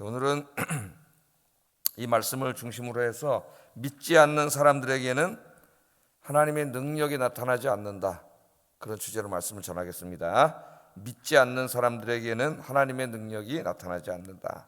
오늘은 이 말씀을 중심으로 해서 믿지 않는 사람들에게는 하나님의 능력이 나타나지 않는다, 그런 주제로 말씀을 전하겠습니다. 믿지 않는 사람들에게는 하나님의 능력이 나타나지 않는다.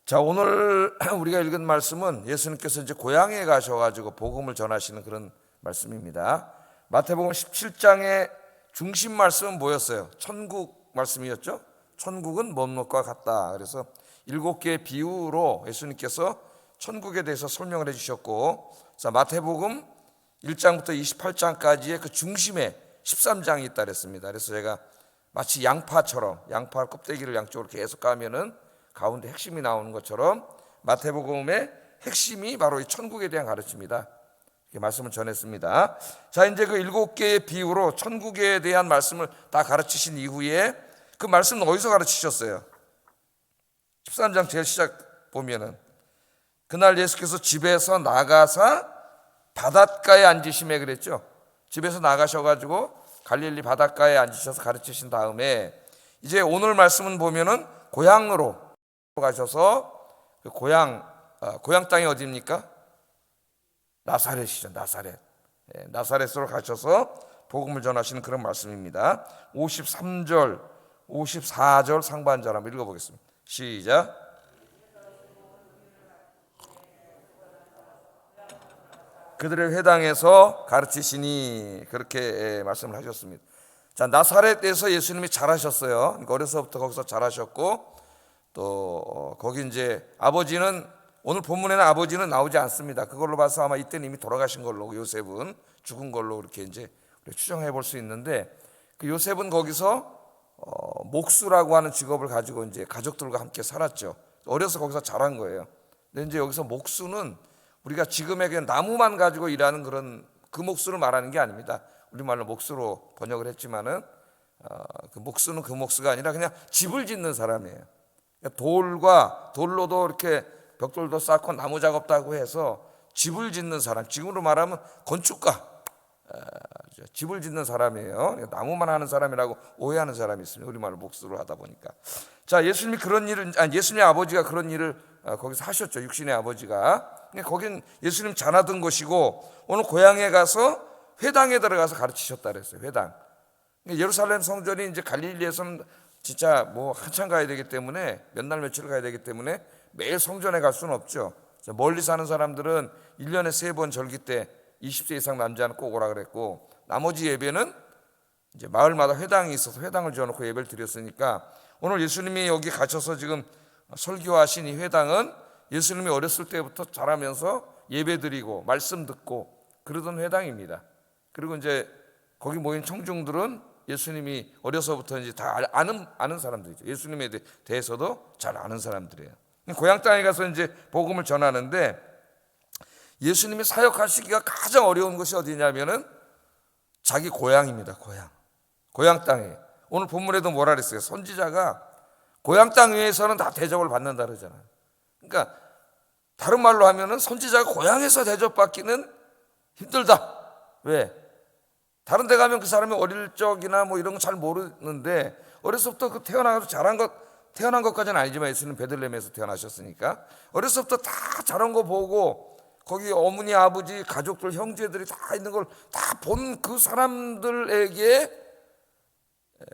자, 오늘 우리가 읽은 말씀은 예수님께서 이제 고향에 가셔가지고 복음을 전하시는 그런 말씀입니다. 마태복음 17장의 중심 말씀은 뭐였어요? 천국 말씀이었죠. 천국은 먼 것과 같다. 그래서 7개의 비유로 예수님께서 천국에 대해서 설명을 해주셨고, 자, 마태복음 1장부터 28장까지의 그 중심에 13장이 있다 그랬습니다. 그래서 제가 마치 양파처럼 양파 껍데기를 양쪽으로 계속 까면은 가운데 핵심이 나오는 것처럼 마태복음의 핵심이 바로 이 천국에 대한 가르침이다, 이렇게 말씀을 전했습니다. 자, 이제 그 7개의 비유로 천국에 대한 말씀을 다 가르치신 이후에 그 말씀은 어디서 가르치셨어요? 13장 제일 시작 보면은 그날 예수께서 집에서 나가사 바닷가에 앉으시매 그랬죠. 집에서 나가셔가지고 갈릴리 바닷가에 앉으셔서 가르치신 다음에 이제 오늘 말씀은 보면은 고향으로 가셔서 그 고향 땅이 어디입니까? 나사렛이죠. 나사렛. 나사렛으로 가셔서 복음을 전하시는 그런 말씀입니다. 53절 54절 상반절 한번 읽어보겠습니다. 시작. 그들의 회당에서 가르치시니, 그렇게 말씀을 하셨습니다. 자, 나사렛에서 예수님이 자라셨어요. 그러니까 어려서부터 거기서 자라셨고, 또 거기 이제 아버지는, 오늘 본문에는 아버지는 나오지 않습니다. 그걸로 봐서 아마 이때는 이미 돌아가신 걸로, 요셉은 죽은 걸로 그렇게 이제 추정해 볼 수 있는데, 그 요셉은 거기서 목수라고 하는 직업을 가지고 이제 가족들과 함께 살았죠. 어려서 거기서 자란 거예요. 근데 이제 여기서 목수는 우리가 지금의 그냥 나무만 가지고 일하는 그런 그 목수를 말하는 게 아닙니다. 우리말로 목수로 번역을 했지만은 그 목수는 그 목수가 아니라 그냥 집을 짓는 사람이에요. 돌로도 이렇게 벽돌도 쌓고 나무 작업도 하고 해서 집을 짓는 사람, 지금으로 말하면 건축가, 집을 짓는 사람이에요. 나무만 하는 사람이라고 오해하는 사람이 있습니다. 우리말로 목수로 하다 보니까. 자, 예수님이 그런 일을, 예수님의 아버지가 그런 일을 거기서 하셨죠. 육신의 아버지가. 거긴 예수님 자라던 곳이고, 오늘 고향에 가서 회당에 들어가서 가르치셨다 그랬어요. 회당. 예루살렘 성전이 이제 갈릴리에서는 진짜 뭐 한참 가야 되기 때문에, 몇 날 며칠 가야 되기 때문에 매일 성전에 갈 수는 없죠. 멀리 사는 사람들은 1년에 3번 절기 때 20세 이상 남자는 꼭 오라 그랬고, 나머지 예배는 이제 마을마다 회당이 있어서 회당을 지어놓고 예배를 드렸으니까, 오늘 예수님이 여기 가셔서 지금 설교하신 이 회당은 예수님이 어렸을 때부터 자라면서 예배 드리고 말씀 듣고 그러던 회당입니다. 그리고 이제 거기 모인 청중들은 예수님이 어려서부터 이제 다 아는 사람들이죠. 예수님에 대해서도 잘 아는 사람들이에요. 고향 땅에 가서 이제 복음을 전하는데, 예수님이 사역하시기가 가장 어려운 것이 어디냐면은 자기 고향입니다. 고향 땅에. 오늘 본문에도 뭐라 그랬어요? 선지자가 고향 땅 위에서는 다 대접을 받는다 그러잖아요. 그러니까 다른 말로 하면은 선지자가 고향에서 대접받기는 힘들다. 왜? 다른 데 가면 그 사람이 어릴 적이나 뭐 이런 거 잘 모르는데, 어려서부터 그 태어난 것까지는 아니지만 예수님 베들레헴에서 태어나셨으니까 어려서부터 다 자란 거 보고 거기 어머니, 아버지, 가족들, 형제들이 다 있는 걸 다 본 그 사람들에게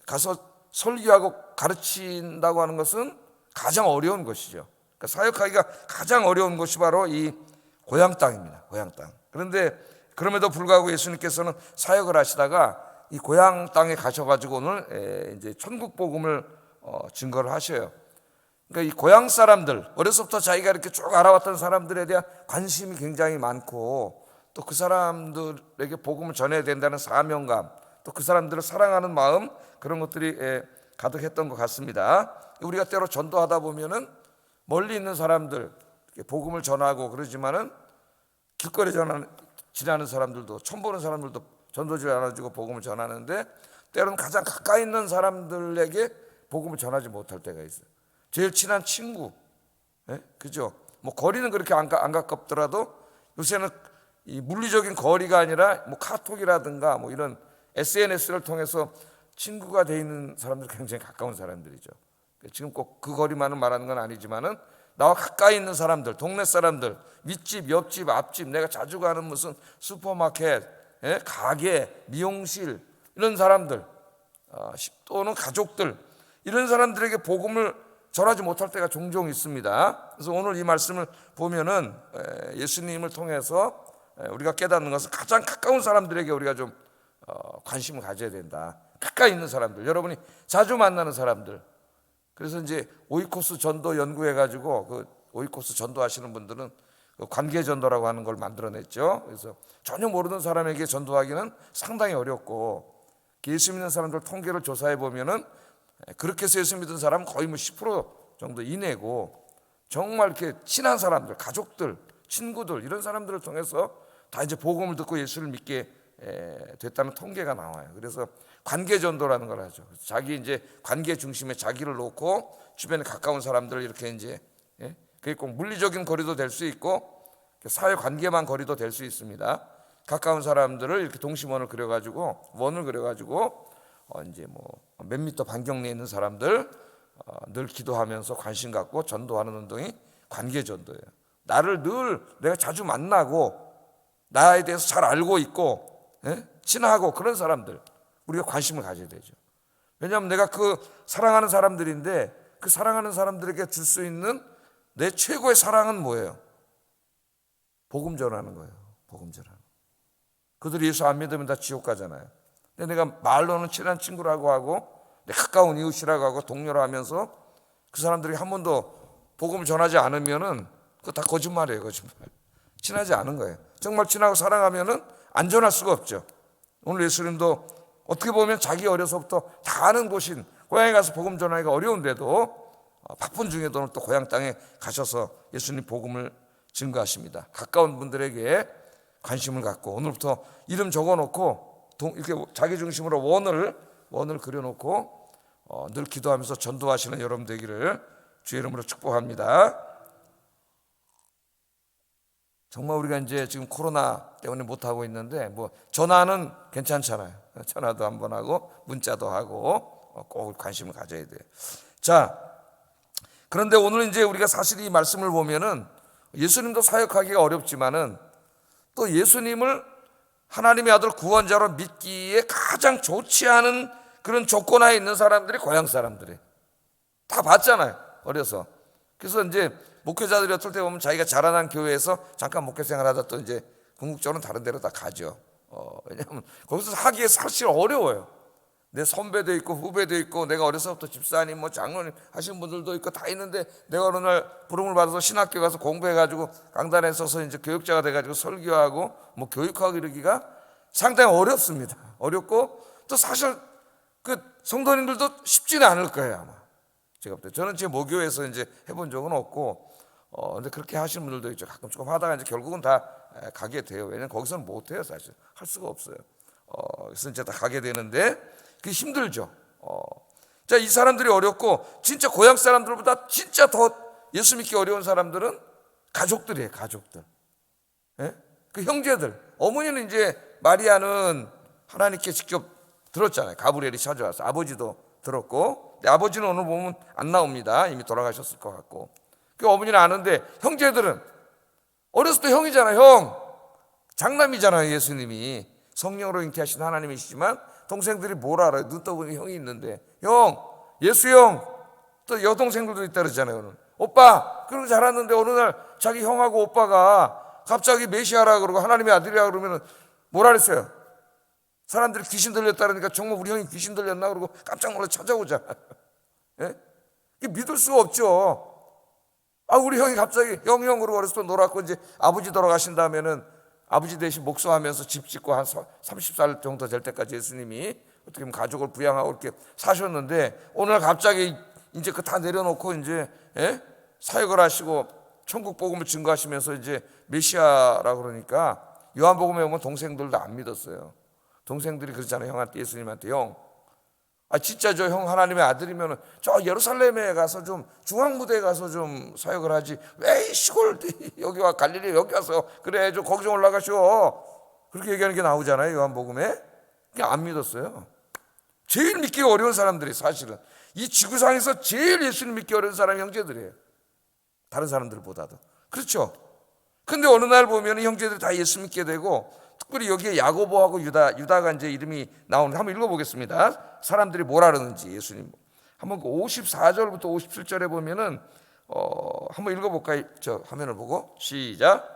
가서 설교하고 가르친다고 하는 것은 가장 어려운 것이죠. 그러니까 사역하기가 가장 어려운 것이 바로 이 고향 땅입니다. 고향 땅. 그런데 그럼에도 불구하고 예수님께서는 사역을 하시다가 이 고향 땅에 가셔가지고 오늘 이제 천국 복음을 증거를 하셔요. 그러니까 이 고향 사람들, 어려서부터 자기가 이렇게 쭉 알아왔던 사람들에 대한 관심이 굉장히 많고, 또 그 사람들에게 복음을 전해야 된다는 사명감, 또 그 사람들을 사랑하는 마음, 그런 것들이 가득했던 것 같습니다. 우리가 때로 전도하다 보면은 멀리 있는 사람들 복음을 전하고 그러지만은 길거리 지나는 사람들도, 처음 보는 사람들도 전도지를 나눠주고 복음을 전하는데, 때로는 가장 가까이 있는 사람들에게 복음을 전하지 못할 때가 있어요. 제일 친한 친구, 그죠? 뭐 거리는 그렇게 안 가깝더라도 요새는 이 물리적인 거리가 아니라 뭐 카톡이라든가 뭐 이런 SNS를 통해서 친구가 돼 있는 사람들, 굉장히 가까운 사람들이죠. 지금 꼭 그 거리만을 말하는 건 아니지만은 나와 가까이 있는 사람들, 동네 사람들, 윗집, 옆집, 앞집, 내가 자주 가는 무슨 슈퍼마켓, 가게, 미용실 이런 사람들, 또는 가족들, 이런 사람들에게 복음을 전하지 못할 때가 종종 있습니다. 그래서 오늘 이 말씀을 보면은 예수님을 통해서 우리가 깨닫는 것은 가장 가까운 사람들에게 우리가 좀 관심을 가져야 된다. 가까이 있는 사람들, 여러분이 자주 만나는 사람들. 그래서 이제 오이코스 전도 연구해가지고 그 오이코스 전도하시는 분들은 그 관계 전도라고 하는 걸 만들어냈죠. 그래서 전혀 모르는 사람에게 전도하기는 상당히 어렵고, 예수 믿는 사람들 통계를 조사해 보면은 그렇게 해서 예수 믿는 사람은 거의 뭐 10% 정도 이내고, 정말 이렇게 친한 사람들, 가족들, 친구들 이런 사람들을 통해서 다 이제 복음을 듣고 예수를 믿게 됐다는 통계가 나와요. 그래서 관계 전도라는 걸 하죠. 자기 이제 관계 중심에 자기를 놓고 주변에 가까운 사람들 이렇게 이제, 그게 꼭 물리적인 거리도 될 수 있고 사회 관계만 거리도 될 수 있습니다. 가까운 사람들을 이렇게 동심원을 그려가지고 원을 그려가지고 이제 뭐 몇 미터 반경 내에 있는 사람들 늘 기도하면서 관심 갖고 전도하는 운동이 관계 전도예요. 나를 늘 내가 자주 만나고 나에 대해서 잘 알고 있고 친하고 그런 사람들 우리가 관심을 가져야 되죠. 왜냐하면 내가 그 사랑하는 사람들인데 그 사랑하는 사람들에게 줄 수 있는 내 최고의 사랑은 뭐예요? 복음 전하는 거예요. 복음 전하는. 그들이 예수 안 믿으면 다 지옥 가잖아요. 근데 내가 말로는 친한 친구라고 하고 내 가까운 이웃이라고 하고 동료로 하면서 그 사람들이 한 번도 복음을 전하지 않으면은 그거 다 거짓말이에요. 거짓말. 친하지 않은 거예요. 정말 친하고 사랑하면은 안 전할 수가 없죠. 오늘 예수님도 어떻게 보면 자기 어려서부터 다 아는 곳인 고향에 가서 복음 전하기가 어려운데도 바쁜 중에도 또 고향 땅에 가셔서 예수님 복음을 증거하십니다. 가까운 분들에게 관심을 갖고 오늘부터 이름 적어놓고 이렇게 자기 중심으로 원을 그려놓고 늘 기도하면서 전도하시는 여러분 되기를 주의 이름으로 축복합니다. 정말 우리가 이제 지금 코로나 때문에 못하고 있는데 뭐 전화는 괜찮잖아요. 전화도 한번 하고 문자도 하고 꼭 관심을 가져야 돼요. 자, 그런데 오늘 이제 우리가 사실 이 말씀을 보면은 예수님도 사역하기가 어렵지만은 또 예수님을 하나님의 아들 구원자로 믿기에 가장 좋지 않은 그런 조건하에 있는 사람들이 고향 사람들이 다 봤잖아요. 어려서. 그래서 이제 목회자들이 어떨 때 보면 자기가 자라난 교회에서 잠깐 목회 생활하다 또 이제 궁극적으로는 다른 데로 다 가죠. 왜냐하면 거기서 하기에 사실 어려워요. 내 선배도 있고 후배도 있고 내가 어려서부터 집사님 뭐 장로님 하신 분들도 있고 다 있는데 내가 어느 날 부름을 받아서 신학교 가서 공부해가지고 강단에 서서 이제 교육자가 돼가지고 설교하고 뭐 교육하고 이러기가 상당히 어렵습니다. 어렵고 또 사실 그 성도님들도 쉽지는 않을 거예요 아마. 제가 볼 때 저는 제 모교에서 이제 해본 적은 없고 근데 그렇게 하시는 분들도 있죠. 가끔 조금 하다가 이제 결국은 다 가게 돼요. 왜냐면 거기서는 못 해요 사실. 할 수가 없어요. 그래서 이제 다 가게 되는데 그게 힘들죠. 자, 이 사람들이 어렵고 진짜 고향 사람들보다 진짜 더 예수 믿기 어려운 사람들은 가족들이에요. 가족들. 예? 그 형제들. 어머니는 이제 마리아는 하나님께 직접 들었잖아요. 가브리엘이 찾아와서 아버지도 들었고, 근데 아버지는 오늘 보면 안 나옵니다. 이미 돌아가셨을 것 같고. 그 어머니는 아는데 형제들은 어렸을 때 형이잖아요. 형. 장남이잖아요. 예수님이 성령으로 잉태하신 하나님이시지만 동생들이 뭘 알아요? 눈 떠보니 형이 있는데 형, 예수 형, 또 여동생들도 있다 그러잖아요. 오늘. 오빠, 그런 거 잘하는데 어느 날 자기 형하고 오빠가 갑자기 메시아라 그러고 하나님의 아들이라 그러면 뭐라 그랬어요? 사람들이 귀신 들렸다 그러니까 정말 우리 형이 귀신 들렸나 그러고 깜짝 놀라 찾아오잖아요. 예? 이게 믿을 수가 없죠. 우리 형이 갑자기 형 그러고 어렸을 때 놀았고 이제 아버지 돌아가신 다음에는 아버지 대신 목수하면서 집 짓고 한 30살 정도 될 때까지 예수님이 어떻게 보면 가족을 부양하고 이렇게 사셨는데 오늘 갑자기 이제 그 다 내려놓고 이제 사역을 하시고 천국 복음을 증거하시면서 이제 메시아라 그러니까 요한복음에 보면 동생들도 안 믿었어요. 동생들이 그러잖아요. 형한테 예수님한테 형, 진짜 저 형 하나님의 아들이면 저 예루살렘에 가서 좀 중앙무대에 가서 좀 사역을 하지 왜 시골 여기 와 갈릴리 여기 와서 그래 좀 거기 좀 올라가시오 그렇게 얘기하는 게 나오잖아요. 요한복음에. 그게 안 믿었어요. 제일 믿기가 어려운 사람들이 사실은 이 지구상에서 제일 예수님 믿기 어려운 사람이 형제들이에요. 다른 사람들보다도. 그렇죠? 근데 어느 날 보면 형제들이 다 예수 믿게 되고, 특별히 여기에 야고보하고 유다가 이제 이름이 나오는데 한번 읽어보겠습니다. 사람들이 뭐라 그러는지 예수님. 한번 54절부터 57절에 보면은 한번 읽어볼까요? 저 화면을 보고 시작.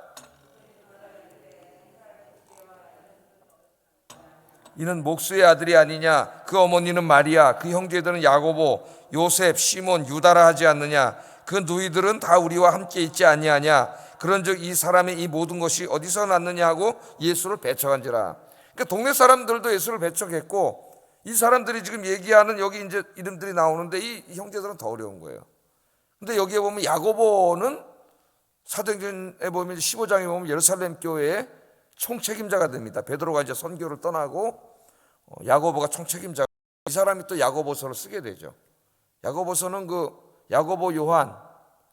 이는 목수의 아들이 아니냐? 그 어머니는 마리아, 그 형제들은 야고보, 요셉, 시몬, 유다라 하지 않느냐? 그 누이들은 다 우리와 함께 있지 아니하냐? 그런즉 이 사람의 이 모든 것이 어디서 났느냐 하고 예수를 배척한지라. 그러니까 동네 사람들도 예수를 배척했고, 이 사람들이 지금 얘기하는 여기 이제 이름들이 나오는데 이 형제들은 더 어려운 거예요. 근데 여기에 보면 야고보는 사도행전에 보면 15장에 보면 예루살렘 교회의 총책임자가 됩니다. 베드로가 이제 선교를 떠나고 야고보가 총책임자. 이 사람이 또 야고보서를 쓰게 되죠. 야고보서는 그 야고보 요한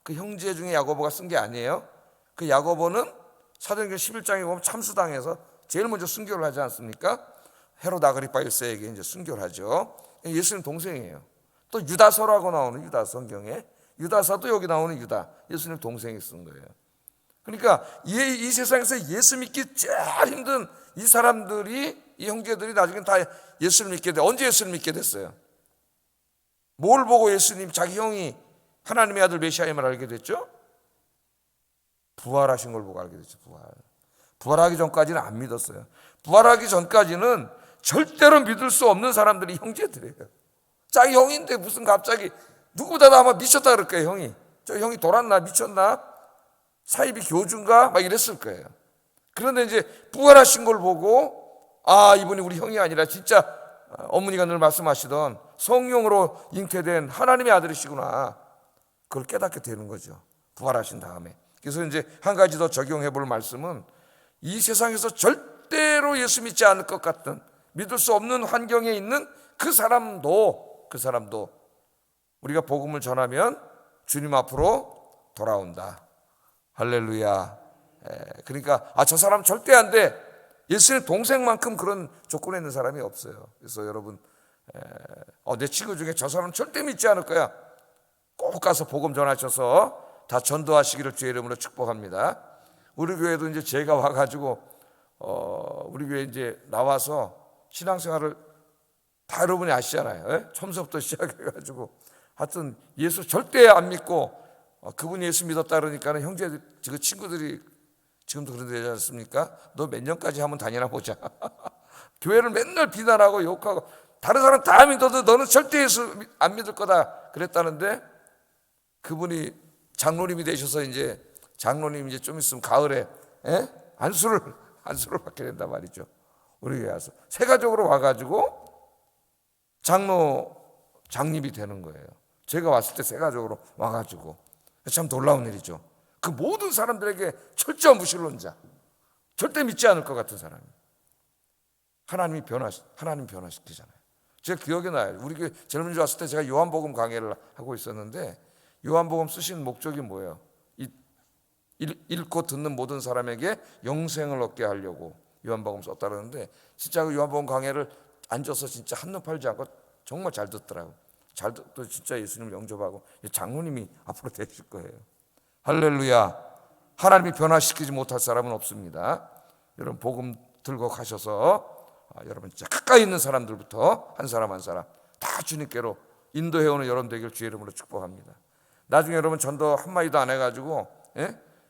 그 형제 중에 야고보가 쓴 게 아니에요. 그 야고보는 사도행전 11장에 보면 참수당해서 제일 먼저 순교를 하지 않습니까? 헤롯 아그리파 1세에게 이제 순교를 하죠. 예수님 동생이에요. 또 유다서라고 나오는 유다 성경에 유다서도 여기 나오는 유다 예수님 동생이 쓴 거예요. 그러니까 이 세상에서 예수 믿기 제일 힘든 이 사람들이 이 형제들이 나중에 다 예수를 믿게 돼. 언제 예수를 믿게 됐어요? 뭘 보고 예수님 자기 형이 하나님의 아들 메시아임을 알게 됐죠? 부활하신 걸 보고 알게 됐죠. 부활하기 전까지는 안 믿었어요. 부활하기 전까지는 절대로 믿을 수 없는 사람들이 형제들이에요. 자기 형인데 무슨 갑자기 누구보다도 아마 미쳤다 그럴 거예요. 형이 저 형이 돌았나 미쳤나 사이비 교주인가 막 이랬을 거예요. 그런데 이제 부활하신 걸 보고 아 이분이 우리 형이 아니라 진짜 어머니가 늘 말씀하시던 성령으로 잉태된 하나님의 아들이시구나. 그걸 깨닫게 되는 거죠. 부활하신 다음에. 그래서 이제 한 가지 더 적용해 볼 말씀은 이 세상에서 절대로 예수 믿지 않을 것 같은 믿을 수 없는 환경에 있는 그 사람도 우리가 복음을 전하면 주님 앞으로 돌아온다. 할렐루야. 그러니까 저 사람 절대 안 돼. 예수님 동생만큼 그런 조건에 있는 사람이 없어요. 그래서 여러분 내 친구 중에 저 사람 절대 믿지 않을 거야. 꼭 가서 복음 전하셔서 다 전도하시기를 주의 이름으로 축복합니다. 우리 교회도 이제 제가 와가지고 우리 교회 이제 나와서 신앙생활을 다 여러분이 아시잖아요. 처음부터 시작해가지고 하여튼 예수 절대 안 믿고 그분이 예수 믿었다 그러니까는 형제들, 그 친구들이 지금도 그런 데지 않습니까? 너 몇 년까지 한번 다니나 보자. 교회를 맨날 비난하고 욕하고 다른 사람 다 믿어도 너는 절대 예수 안 믿을 거다 그랬다는데 그분이 장로님이 되셔서 이제 장로님 이제 좀 있으면 가을에 안수를 받게 된단 말이죠. 우리 교회 와서 세가족으로 와가지고 장립이 되는 거예요. 제가 왔을 때 세가족으로 와가지고 참 놀라운 일이죠. 그 모든 사람들에게 철저한 무신론자, 절대 믿지 않을 것 같은 사람이 하나님 변화시키잖아요. 제가 기억이 나요. 우리 교회 젊은 줄 왔을 때 제가 요한복음 강해를 하고 있었는데 요한복음 쓰신 목적이 뭐예요? 읽고 듣는 모든 사람에게 영생을 얻게 하려고 요한복음 썼다 그러는데 진짜 그 요한복음 강해를 앉아서 진짜 한눈 팔지 않고 정말 잘 듣더라고. 잘 듣고 진짜 예수님을 영접하고 장로님이 앞으로 되실 거예요. 할렐루야. 하나님이 변화시키지 못할 사람은 없습니다. 여러분 복음 들고 가셔서 여러분 진짜 가까이 있는 사람들부터 한 사람 한 사람 다 주님께로 인도해오는 여러분 되길 주의 이름으로 축복합니다. 나중에 여러분 전도 한마디도 안 해가지고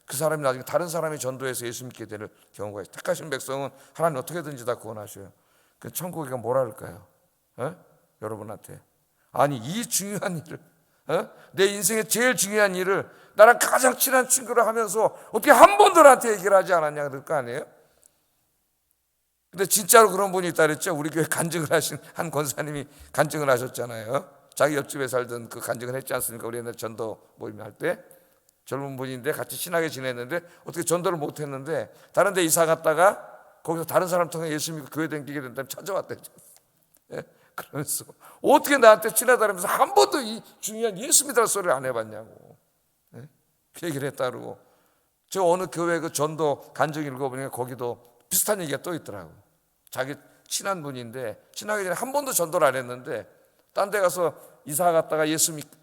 그 사람이 나중에 다른 사람이 전도해서 예수 믿게 될 경우가 있어요. 택하신 백성은 하나님 어떻게든지 다 구원하셔요. 그 천국이가 뭐라 할까요? 여러분한테 아니 이 중요한 일을 내 인생의 제일 중요한 일을 나랑 가장 친한 친구를 하면서 어떻게 한 번도 나한테 얘기를 하지 않았냐 그럴 거 아니에요? 근데 진짜로 그런 분이 있다 그랬죠. 우리 교회 간증을 하신 한 권사님이 간증을 하셨잖아요. 자기 옆집에 살던 그 간증을 했지 않습니까? 우리 옛날 전도 모임 할 때 젊은 분인데 같이 친하게 지냈는데 어떻게 전도를 못 했는데 다른 데 이사 갔다가 거기서 다른 사람 통해 예수 믿고 교회 다니게 된다면 찾아왔대요. 그러면서 어떻게 나한테 친하다면서 한 번도 이 중요한 예수 믿으라는 소리를 안 해봤냐고 그 얘기를 했다 그러고 저 어느 교회 그 전도 간증 읽어보니까 거기도 비슷한 얘기가 또 있더라고. 자기 친한 분인데 친하기 전에 한 번도 전도를 안 했는데 딴 데 가서 이사 갔다가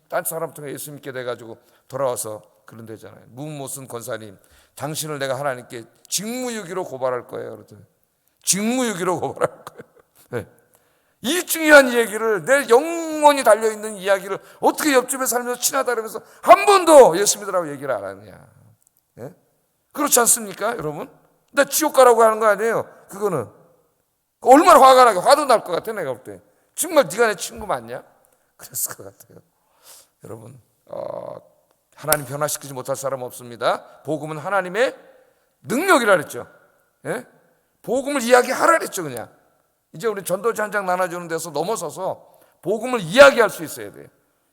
딴 사람 통해 예수 믿게 돼가지고 돌아와서 그런 데잖아요. 무무슨 권사님, 당신을 내가 하나님께 직무유기로 고발할 거예요. 그러더니 직무유기로 고발할 거예요. 네. 이 중요한 얘기를, 내 영원히 달려있는 이야기를 어떻게 옆집에 살면서 친하다 그러면서 한 번도 예수 믿으라고 얘기를 안 하느냐. 네? 그렇지 않습니까 여러분? 나 지옥 가라고 하는 거 아니에요. 그거는 얼마나 화가 나게, 화도 날 것 같아. 내가 볼 때 정말 네가 내 친구 맞냐? 그랬을 것 같아요. 여러분, 하나님 변화시키지 못할 사람 없습니다. 복음은 하나님의 능력이라 그랬죠. 예? 복음을 이야기하라 그랬죠. 그냥 이제 우리 전도지 한 장 나눠주는 데서 넘어서서 복음을 이야기할 수 있어야 돼요.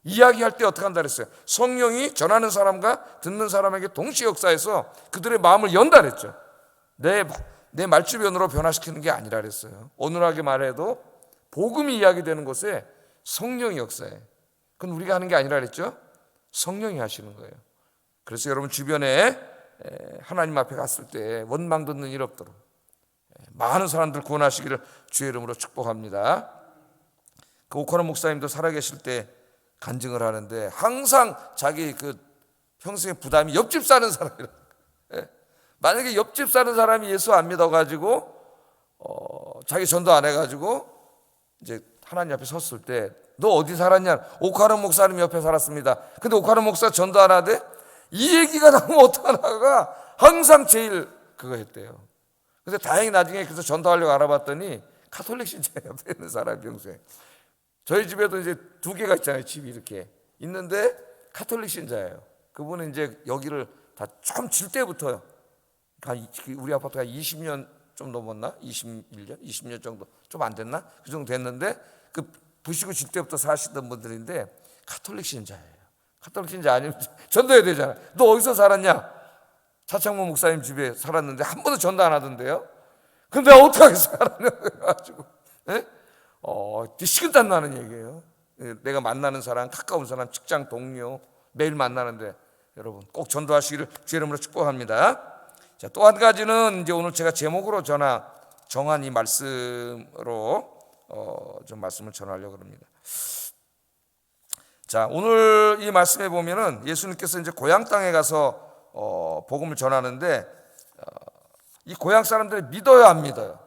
이야기할 때 어떻게 한다 그랬어요? 성령이 전하는 사람과 듣는 사람에게 동시에 역사해서 그들의 마음을 연다 그랬죠. 내 말주변으로 변화시키는 게 아니라 그랬어요. 어눌하게 말해도 복음이 이야기되는 곳에 성령이 역사해. 그건 우리가 하는 게 아니라 그랬죠. 성령이 하시는 거예요. 그래서 여러분 주변에 하나님 앞에 갔을 때 원망 듣는 일 없도록 많은 사람들 구원하시기를 주의 이름으로 축복합니다. 그 오커너 목사님도 살아계실 때 간증을 하는데 항상 자기 그 평생의 부담이 옆집 사는 사람이라. 만약에 옆집 사는 사람이 예수 안 믿어가지고 자기 전도 안 해가지고 이제 하나님 앞에 섰을 때 너 어디 살았냐? 오카르 목사님 옆에 살았습니다. 근데 오카르 목사 전도 안 하대? 이 얘기가 나오면 어떡하나가 항상 제일 그거 했대요. 근데 다행히 나중에 그래서 전도하려고 알아봤더니 카톨릭 신자 옆에 있는 사람이 평소에. 저희 집에도 이제 2개가 있잖아요. 집이 이렇게 있는데 카톨릭 신자예요. 그분은 이제 여기를 다 좀 질 때부터요. 우리 아파트가 20년 좀 넘었나? 21년? 20년 정도 좀 안 됐나? 그 정도 됐는데 그 부시고 질 때부터 사시던 분들인데 카톨릭 신자예요. 카톨릭 신자 아니면 전도해야 되잖아요. 너 어디서 살았냐? 차창모 목사님 집에 살았는데 한 번도 전도 안 하던데요. 근데 어떻게 하겠어? 그래가지고 식은땀 나는 얘기예요. 내가 만나는 사람, 가까운 사람, 직장 동료 매일 만나는데 여러분 꼭 전도하시기를 주의 이름으로 축복합니다. 자, 또 한 가지는 이제 오늘 제가 제목으로 정한 이 말씀으로 좀 말씀을 전하려고 합니다. 자, 오늘 이 말씀에 보면은 예수님께서 이제 고향 땅에 가서 복음을 전하는데 이 고향 사람들이 믿어요, 안 믿어요?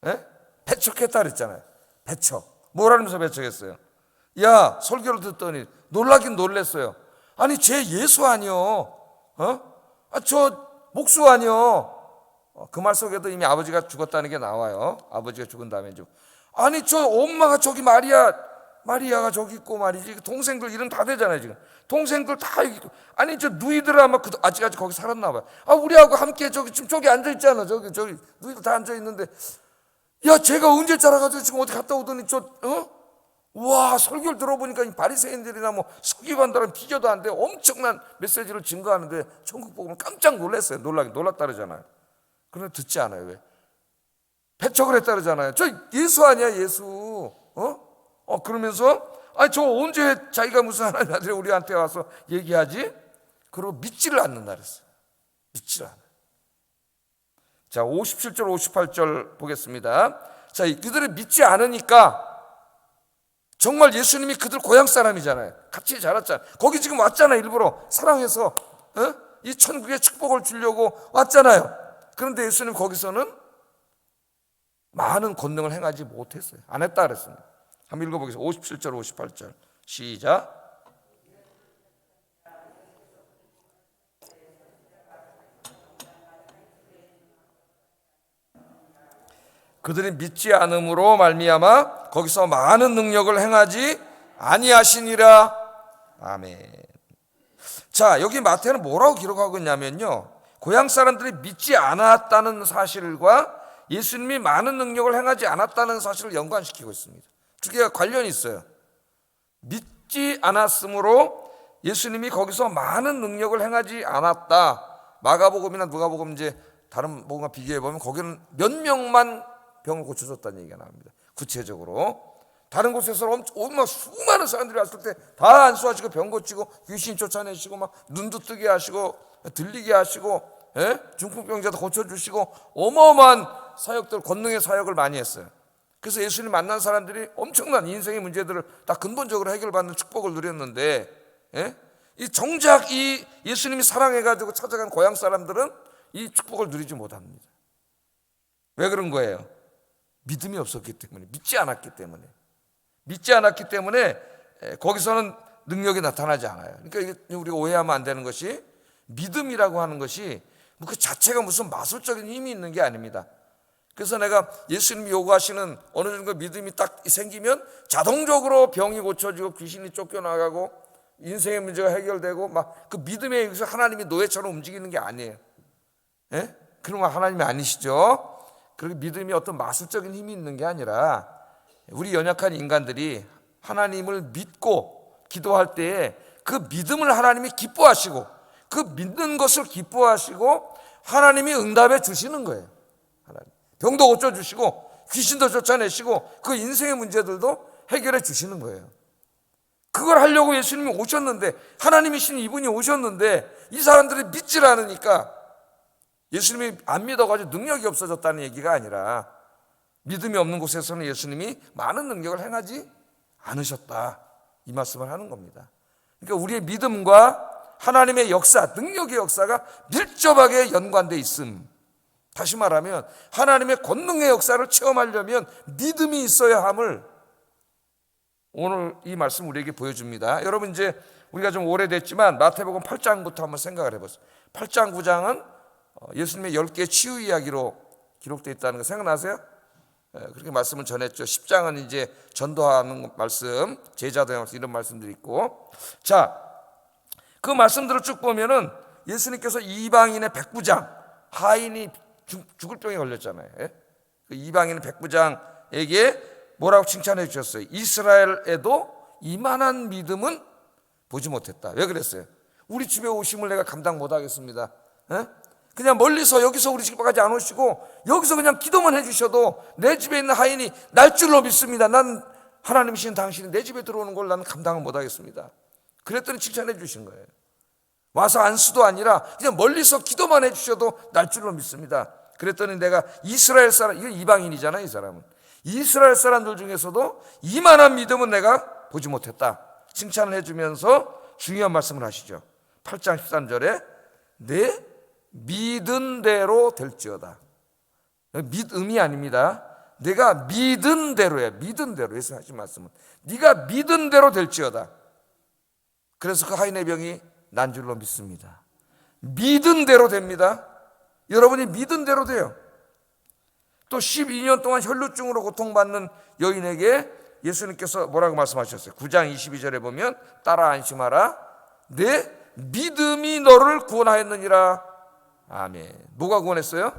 예? 배척했다 그랬잖아요. 배척. 뭐라면서 배척했어요? 야, 설교를 듣더니 놀라긴 놀랬어요. 아니, 쟤 예수 아니요? 저 목수 아니요? 그 말 속에도 이미 아버지가 죽었다는 게 나와요. 아버지가 죽은 다음에 좀. 아니, 저 엄마가 저기 마리아가 저기 있고 말이지. 동생들 이름 다 되잖아요, 지금. 동생들 다 있고. 아니, 저 누이들 아마 아직까지 거기 살았나 봐요. 우리하고 함께 지금 저기 앉아 있잖아. 저기 누이들 다 앉아 있는데. 야, 제가 언제 자라가지고 지금 어디 갔다 오더니 와, 설교를 들어보니까 이 바리새인들이나 뭐 서기관들은 비교도 안 돼. 엄청난 메시지를 증거하는데 천국 복음을 깜짝 놀랐어요. 놀랐다 그러잖아요. 그런데 듣지 않아요. 왜? 배척을 했다 그러잖아요. 저 예수 아니야, 예수. 그러면서 저 언제 자기가 무슨 하나님 아들이 우리한테 와서 얘기하지? 그리고 믿지를 않는다 그랬어요. 믿지를 않아요. 자, 57절 58절 보겠습니다. 자, 그들을 믿지 않으니까 정말 예수님이 그들 고향 사람이잖아요. 같이 자랐잖아요. 거기 지금 왔잖아요. 일부러 사랑해서 이 천국의 축복을 주려고 왔잖아요. 그런데 예수님 거기서는 많은 권능을 행하지 못했어요. 안 했다 그랬습니다. 한번 읽어보겠습니다. 57절 58절 시작. 그들이 믿지 않음으로 말미암아 거기서 많은 능력을 행하지 아니하시니라. 아멘. 자, 여기 마태는 뭐라고 기록하고 있냐면요, 고향 사람들이 믿지 않았다는 사실과 예수님이 많은 능력을 행하지 않았다는 사실을 연관시키고 있습니다. 두 개가 관련이 있어요. 믿지 않았으므로 예수님이 거기서 많은 능력을 행하지 않았다. 마가복음이나 누가복음 이제 다른 복음과 비교해 보면 거기는 몇 명만 병을 고쳐줬다는 얘기가 나옵니다. 구체적으로 다른 곳에서는 얼마나 수많은 사람들이 왔을 때 다 안수하시고 병 고치고 귀신 쫓아내시고 막 눈도 뜨게 하시고 들리게 하시고 중풍병자도 고쳐주시고 어마어마한 사역들, 권능의 사역을 많이 했어요. 그래서 예수님 만난 사람들이 엄청난 인생의 문제들을 다 근본적으로 해결받는 축복을 누렸는데, 이 정작 이 예수님이 사랑해가지고 찾아간 고향 사람들은 이 축복을 누리지 못합니다. 왜 그런 거예요? 믿음이 없었기 때문에, 믿지 않았기 때문에 거기서는 능력이 나타나지 않아요. 그러니까 우리가 오해하면 안 되는 것이, 믿음이라고 하는 것이 그 자체가 무슨 마술적인 힘이 있는 게 아닙니다. 그래서 내가 예수님이 요구하시는 어느 정도 믿음이 딱 생기면 자동적으로 병이 고쳐지고 귀신이 쫓겨나가고 인생의 문제가 해결되고 막 그 믿음에 의해서 하나님이 노예처럼 움직이는 게 아니에요. 그런 건 하나님이 아니시죠. 그리고 믿음이 어떤 마술적인 힘이 있는 게 아니라 우리 연약한 인간들이 하나님을 믿고 기도할 때에 그 믿음을 하나님이 기뻐하시고 그 믿는 것을 기뻐하시고 하나님이 응답해 주시는 거예요. 하나님. 병도 고쳐주시고 귀신도 쫓아내시고 그 인생의 문제들도 해결해 주시는 거예요. 그걸 하려고 예수님이 오셨는데, 하나님이신 이분이 오셨는데 이 사람들이 믿질 않으니까, 예수님이 안 믿어가지고 능력이 없어졌다는 얘기가 아니라 믿음이 없는 곳에서는 예수님이 많은 능력을 행하지 않으셨다, 이 말씀을 하는 겁니다. 그러니까 우리의 믿음과 하나님의 역사, 능력의 역사가 밀접하게 연관되어 있음. 다시 말하면 하나님의 권능의 역사를 체험하려면 믿음이 있어야 함을 오늘 이 말씀 우리에게 보여줍니다. 여러분, 이제 우리가 좀 오래됐지만 마태복음 8장부터 한번 생각을 해보세요. 8장 9장은 예수님의 10개 치유 이야기로 기록되어 있다는 거 생각나세요? 그렇게 말씀을 전했죠. 10장은 이제 전도하는 말씀, 제자도 향해서 이런 말씀들이 있고, 자, 그 말씀들을 쭉 보면은 예수님께서 이방인의 백부장, 하인이 죽을 병에 걸렸잖아요. 그 이방인의 백부장에게 뭐라고 칭찬해 주셨어요? 이스라엘에도 이만한 믿음은 보지 못했다. 왜 그랬어요? 우리 집에 오심을 내가 감당 못하겠습니다. 그냥 멀리서 여기서 우리 집까지 안 오시고 여기서 그냥 기도만 해주셔도 내 집에 있는 하인이 날 줄로 믿습니다. 난 하나님이신 당신이 내 집에 들어오는 걸 나는 감당을 못하겠습니다. 그랬더니 칭찬해 주신 거예요. 와서 안수도 아니라 그냥 멀리서 기도만 해주셔도 날 줄로 믿습니다. 그랬더니 내가 이스라엘 사람, 이건 이방인이잖아요. 이 사람은 이스라엘 사람들 중에서도 이만한 믿음은 내가 보지 못했다, 칭찬을 해주면서 중요한 말씀을 하시죠. 8장 13절에 내 믿은 대로 될지어다. 믿음이 아닙니다. 내가 믿은 대로야. 믿은 대로. 예수 하신 말씀은 네가 믿은 대로 될지어다. 그래서 그 하인의 병이 난 줄로 믿습니다. 믿은 대로 됩니다. 여러분이 믿은 대로 돼요. 또 12년 동안 혈루증으로 고통받는 여인에게 예수님께서 뭐라고 말씀하셨어요? 9장 22절에 보면 따라 안심하라. 내 믿음이 너를 구원하였느니라. 아멘. 뭐가 구원했어요?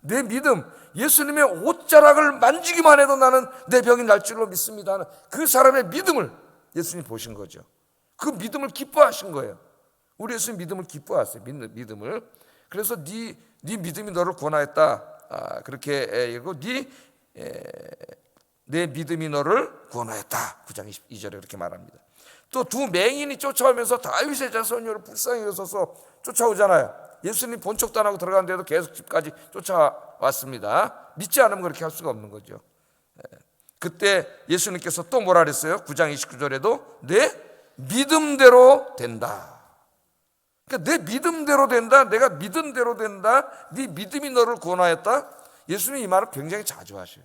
내 믿음. 예수님의 옷자락을 만지기만 해도 나는 내 병이 날 줄로 믿습니다 하는 그 사람의 믿음을 예수님 보신 거죠. 그 믿음을 기뻐하신 거예요. 우리 예수님 믿음을 기뻐하세요. 믿음을. 그래서 네 믿음이 너를 구원하였다. 그렇게 읽고 내 믿음이 너를 구원하였다. 9장 22절에 그렇게 말합니다. 또 두 맹인이 쫓아오면서 다윗의 자손이여 불쌍히 여소서 쫓아오잖아요. 예수님 본척도 안 하고 들어가는데도 계속 집까지 쫓아왔습니다. 믿지 않으면 그렇게 할 수가 없는 거죠. 그때 예수님께서 또 뭐라 그랬어요? 9장 29절에도 내 믿음대로 된다. 그러니까 내 믿음대로 된다. 내가 믿은 대로 된다. 네 믿음이 너를 구원하였다. 예수님이 이 말을 굉장히 자주 하셔요.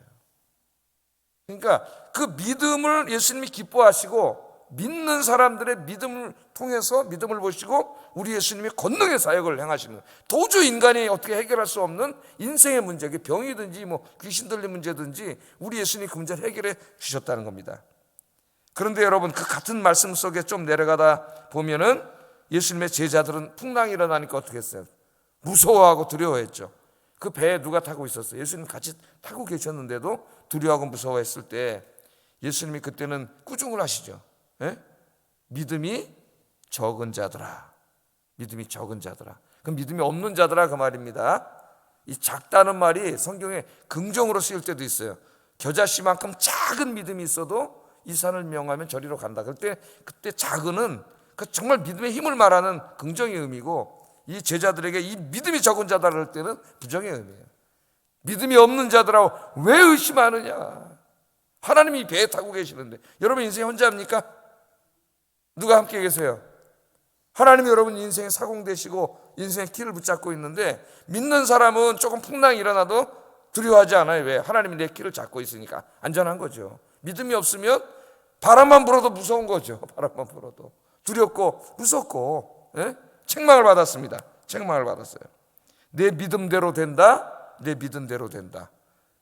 그러니까 그 믿음을 예수님이 기뻐하시고 믿는 사람들의 믿음을 통해서 믿음을 보시고 우리 예수님이 권능의 사역을 행하시는, 도저히 인간이 어떻게 해결할 수 없는 인생의 문제, 병이든지 뭐 귀신 들린 문제든지 우리 예수님이 그 문제를 해결해 주셨다는 겁니다. 그런데 여러분, 그 같은 말씀 속에 좀 내려가다 보면은 예수님의 제자들은 풍랑이 일어나니까 어떻게 했어요? 무서워하고 두려워했죠. 그 배에 누가 타고 있었어요? 예수님 같이 타고 계셨는데도 두려워하고 무서워했을 때 예수님이 그때는 꾸중을 하시죠. 믿음이 적은 자들아. 믿음이 적은 자들아. 그 믿음이 없는 자들아, 그 말입니다. 이 작다는 말이 성경에 긍정으로 쓰일 때도 있어요. 겨자씨만큼 작은 믿음이 있어도 이 산을 명하면 저리로 간다. 그때 작은은 그 정말 믿음의 힘을 말하는 긍정의 의미고, 이 제자들에게 이 믿음이 적은 자들아 할 때는 부정의 의미예요. 믿음이 없는 자들아 왜 의심하느냐? 하나님이 배에 타고 계시는데 여러분 인생 혼자입니까? 누가 함께 계세요? 하나님이 여러분 인생의 사공 되시고 인생의 길을 붙잡고 있는데 믿는 사람은 조금 풍랑이 일어나도 두려워하지 않아요. 왜? 하나님이 내 길을 잡고 있으니까 안전한 거죠. 믿음이 없으면 바람만 불어도 무서운 거죠. 바람만 불어도 두렵고 무섭고, 예? 책망을 받았습니다. 책망을 받았어요. 내 믿음대로 된다. 내 믿음대로 된다.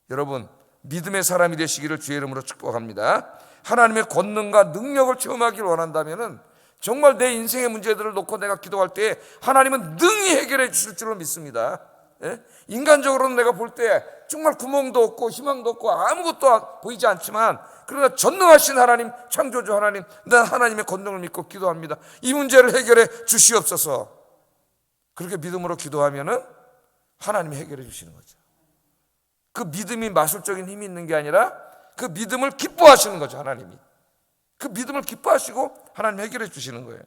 여러분 믿음의 사람이 되시기를 주의 이름으로 축복합니다. 하나님의 권능과 능력을 체험하기를 원한다면은 정말 내 인생의 문제들을 놓고 내가 기도할 때 하나님은 능히 해결해 주실 줄로 믿습니다. 예? 인간적으로는 내가 볼 때 정말 구멍도 없고 희망도 없고 아무것도 보이지 않지만 그러나 전능하신 하나님, 창조주 하나님, 난 하나님의 권능을 믿고 기도합니다. 이 문제를 해결해 주시옵소서. 그렇게 믿음으로 기도하면은 하나님이 해결해 주시는 거죠. 그 믿음이 마술적인 힘이 있는 게 아니라 그 믿음을 기뻐하시는 거죠. 하나님이 그 믿음을 기뻐하시고 하나님 해결해 주시는 거예요.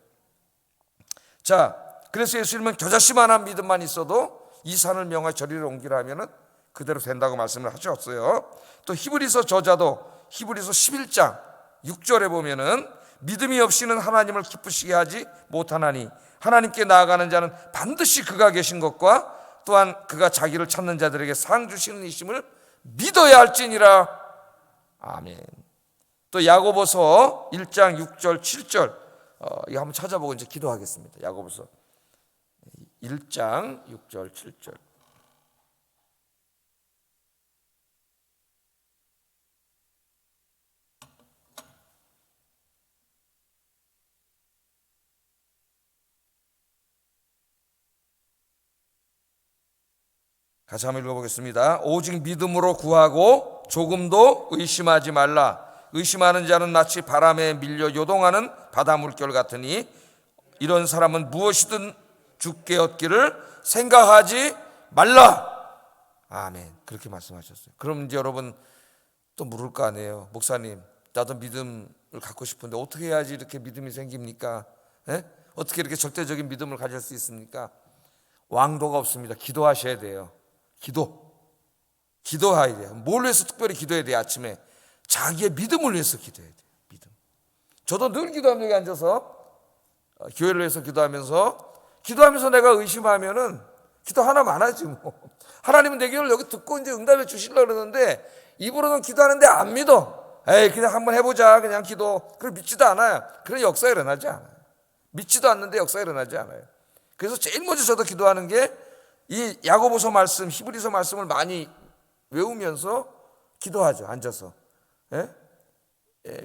자, 그래서 예수님은 겨자씨만한 믿음만 있어도 이 산을 명하여 저리로 옮기라 하면은 그대로 된다고 말씀을 하셨어요. 또 히브리서 저자도 히브리서 11장 6절에 보면은 믿음이 없이는 하나님을 기쁘시게 하지 못하나니 하나님께 나아가는 자는 반드시 그가 계신 것과 또한 그가 자기를 찾는 자들에게 상 주시는 이심을 믿어야 할지니라. 아멘. 또 야고보서 1장 6절 7절 이거 한번 찾아보고 이제 기도하겠습니다. 야고보서 1장 6절 7절. 같이 한번 읽어보겠습니다. 오직 믿음으로 구하고 조금도 의심하지 말라. 의심하는 자는 마치 바람에 밀려 요동하는 바다 물결 같으니 이런 사람은 무엇이든 죽게 얻기를 생각하지 말라. 아멘. 그렇게 말씀하셨어요. 그럼 이제 여러분 또 물을 거 아니에요. 목사님, 나도 믿음을 갖고 싶은데 어떻게 해야지 이렇게 믿음이 생깁니까? 예? 어떻게 이렇게 절대적인 믿음을 가질 수 있습니까? 왕도가 없습니다. 기도하셔야 돼요. 기도해야 돼요. 뭘 위해서 특별히 기도해야 돼요? 아침에 자기의 믿음을 위해서 기도해야 돼요. 믿음. 저도 늘 기도하면 여기 앉아서 교회를 위해서 기도하면서 내가 의심하면은 기도 하나만 안 하지 뭐. 하나님은 내 기도를 여기 듣고 이제 응답해 주시려고 그러는데 입으로는 기도하는데 안 믿어. 에이 그냥 한번 해보자 그냥 기도. 그걸 믿지도 않아요. 그런 역사가 일어나지 않아요. 믿지도 않는데 역사가 일어나지 않아요. 그래서 제일 먼저 저도 기도하는 게 이 야고보서 말씀, 히브리서 말씀을 많이 외우면서 기도하죠. 앉아서. 예?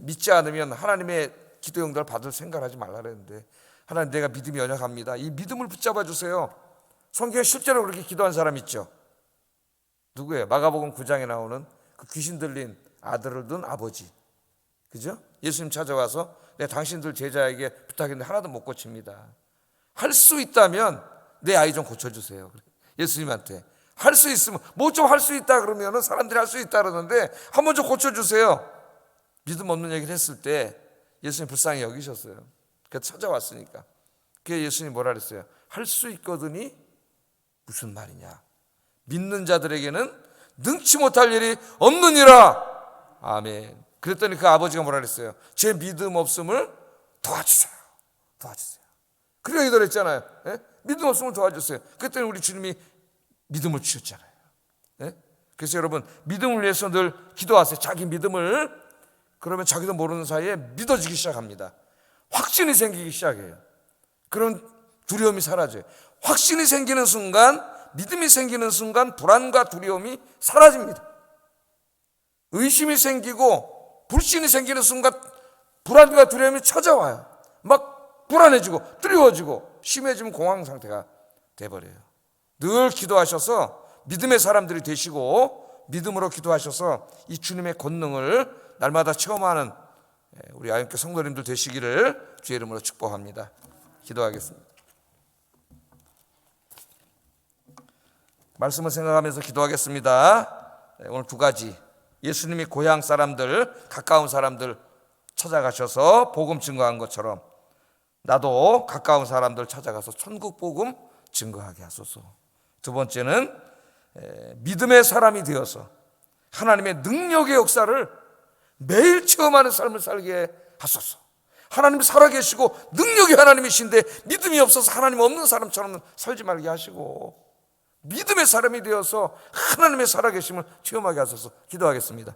믿지 않으면 하나님의 기도 응답을 받을 생각을 하지 말라 그랬는데 하나님 내가 믿음이 연약합니다. 이 믿음을 붙잡아 주세요. 성경에 실제로 그렇게 기도한 사람 있죠. 누구예요? 마가복음 9장에 나오는 그 귀신 들린 아들을 둔 아버지. 그죠? 예수님 찾아와서 내가 당신들 제자에게 부탁했는데 하나도 못 고칩니다. 할 수 있다면 내 아이 좀 고쳐주세요. 예수님한테 할 수 있으면 뭐 좀 할 수 있다 그러면은 사람들이 할 수 있다 그러는데 한번 좀 고쳐주세요. 믿음 없는 얘기를 했을 때 예수님 불쌍히 여기셨어요. 그래서 찾아왔으니까. 그게 예수님이 뭐라 그랬어요? 할 수 있거든이 무슨 말이냐? 믿는 자들에게는 능치 못할 일이 없느니라. 아멘. 그랬더니 그 아버지가 뭐라 그랬어요? 제 믿음 없음을 도와주세요. 그래야 기도했잖아요. 예? 믿음 없음을 도와주세요. 그랬더니 우리 주님이 믿음을 주셨잖아요. 예? 그래서 여러분 믿음을 위해서 늘 기도하세요. 자기 믿음을. 그러면 자기도 모르는 사이에 믿어지기 시작합니다. 확신이 생기기 시작해요. 그런 두려움이 사라져요. 확신이 생기는 순간, 믿음이 생기는 순간 불안과 두려움이 사라집니다. 의심이 생기고 불신이 생기는 순간 불안과 두려움이 찾아와요. 막 불안해지고 두려워지고 심해지면 공황 상태가 돼버려요. 늘 기도하셔서 믿음의 사람들이 되시고 믿음으로 기도하셔서 이 주님의 권능을 날마다 체험하는 우리 아영교 성도님들 되시기를 주의 이름으로 축복합니다. 기도하겠습니다. 말씀을 생각하면서 기도하겠습니다. 오늘 두 가지. 예수님이 고향 사람들, 가까운 사람들 찾아가셔서 복음 증거한 것처럼 나도 가까운 사람들 찾아가서 천국 복음 증거하게 하소서. 두 번째는 믿음의 사람이 되어서 하나님의 능력의 역사를 매일 체험하는 삶을 살게 하소서. 하나님이 살아계시고 능력이 하나님이신데 믿음이 없어서 하나님 없는 사람처럼 살지 말게 하시고 믿음의 사람이 되어서 하나님의 살아계심을 체험하게 하소서. 기도하겠습니다.